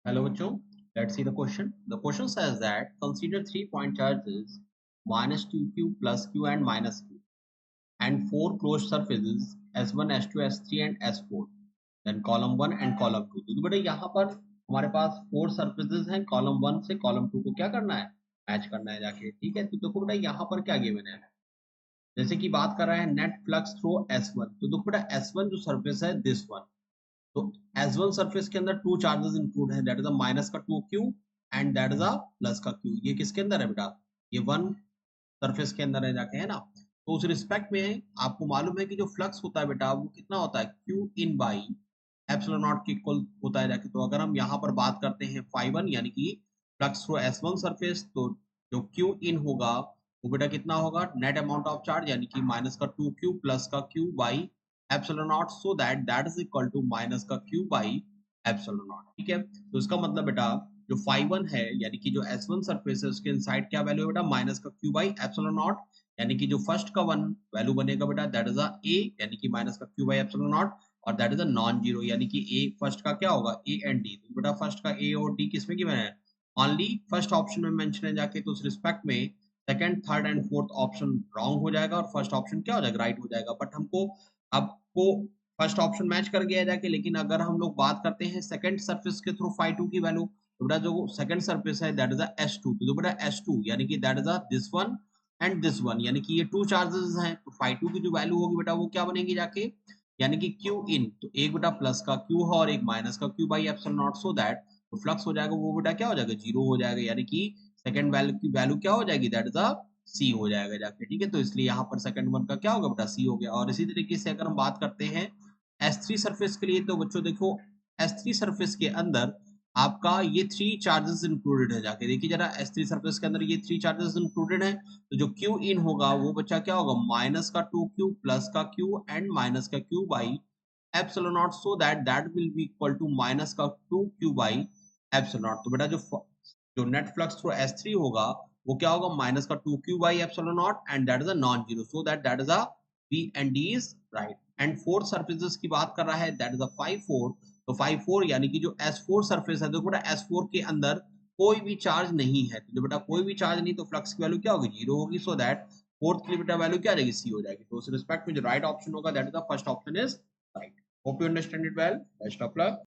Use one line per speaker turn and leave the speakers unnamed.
Hello, bachcho. Let's see the question. The question says that consider 3-point charges minus 2q plus q and minus q and four closed surfaces S1, S2, S3 and S4. Then column 1 and column 2. तो बेटा यहाँ पर हमारे पास four surfaces हैं. Column 1 से column 2 को क्या करना है, मैच करना है जाके. ठीक है, तो देखो बेटा यहाँ पर क्या गिवन है. जैसे कि बात कर रहे हैं नेट फ्लक्स थ्रू S1. तो देखो बेटा S1 जो सर्फेस है दिस वन. तो S1 सरफेस के अंदर टू चार्जेस इंक्लूड है, दैट इज अ माइनस का 2q and that is a plus का q. ये किसके अंदर है बेटा, ये वन सरफेस के अंदर है जाके, है ना. तो उस रिस्पेक्ट में आपको मालूम है कि जो फ्लक्स होता है बेटा वो कितना होता है, q in by epsilon not के इक्वल होता है जाके. तो अगर हम यहाँ पर बात करते हैं φ1 यानी कि फ्लक्स थ्रू S1 सरफेस, तो जो q इन होगा वो बेटा कितना होगा, नेट अमाउंट ऑफ चार्ज यानी कि माइनस का 2q प्लस का q by epsilon naught, so that is equal to minus का q बाई एप्सिलॉन नॉट. ठीक है, तो इसका मतलब बेटा जो φ1 है यानी कि जो S1 सरफेस है उसके इनसाइड क्या वैल्यू है बेटा, माइनस का q बाई एप्सिलॉन नॉट. यानी कि जो फर्स्ट का वन वैल्यू बनेगा बेटा दैट इज अ a यानी कि माइनस का q बाई एप्सिलॉन नॉट, और that is a non zero यानी कि a फर्स्ट का क्या होगा, a एंड d. तो बेटा फर्स्ट का a और d किसमें गिवन है, ओनली फर्स्ट ऑप्शन में मेंशन है जाके. तो उस रिस्पेक्ट में second third and fourth option wrong हो जाएगा और फर्स्ट ऑप्शन क्या हो जाएगा, राइट हो जाएगा. बट हमको आपको फर्स्ट ऑप्शन मैच कर गया जाके. लेकिन अगर हम लोग बात करते हैं सेकंड सरफेस के थ्रू φ2 की वैल्यू, तो बेटा जो सेकंड सरफेस है दैट इज अ S2. तो बेटा S2 यानी कि that is a this one and this one, यानी कि ये टू चार्जेस हैं. तो φ2 की जो वैल्यू होगी बेटा वो क्या बनेगी जाके, यानी कि q इन, तो एक बेटा प्लस का q है और एक माइनस का q by epsilon naught, so that तो फ्लक्स हो जाएगा वो बेटा क्या हो जाएगा, जीरो हो जाएगा. यानी कि सेकंड वैल्यू की वैल्यू क्या हो जाएगी, दैट इज अ सी हो जाएगा जाके. ठीक है, तो इसलिए यहाँ पर सेकंड वन का क्या होगा बेटा, सी हो गया. और इसी तरीके से अगर हम बात करते हैं S3 सरफेस के लिए, तो बच्चों देखो S3 सरफेस के अंदर आपका ये थ्री चार्जेस इंक्लूडेड है जाके. देखिए जरा S3 सरफेस के अंदर ये थ्री चार्जेस इंक्लूडेड है. तो जो Q इन होगा वो बच्चा क्या होगा, माइनस का 2q प्लस का q एंड माइनस का q by epsilon naught, so that will be equal to minus का 2q बाई एप्सिलॉन नॉट. तो बेटा जो नेट फ्लक्स थ्रू S3 होगा वो क्या होगा, माइनस का 2q by epsilon not and that is a non zero, so that is a B and D is right. And fourth surfaces की बात कर रहा है दैट इज अ φ4. तो φ4 यानी कि जो S4 सरफेस है, देखो बेटा S4 के अंदर कोई भी चार्ज नहीं है. तो बेटा कोई भी चार्ज नहीं तो फ्लक्स की वैल्यू क्या होगी, जीरो होगी. सो दैट फोर्थ के लिए बेटा वैल्यू क्या आ जाएगी, सी हो जाएगी. तो उस रिस्पेक्ट में जो राइट ऑप्शन होगा that is the first option is right. Hope you understand it well. Best of luck.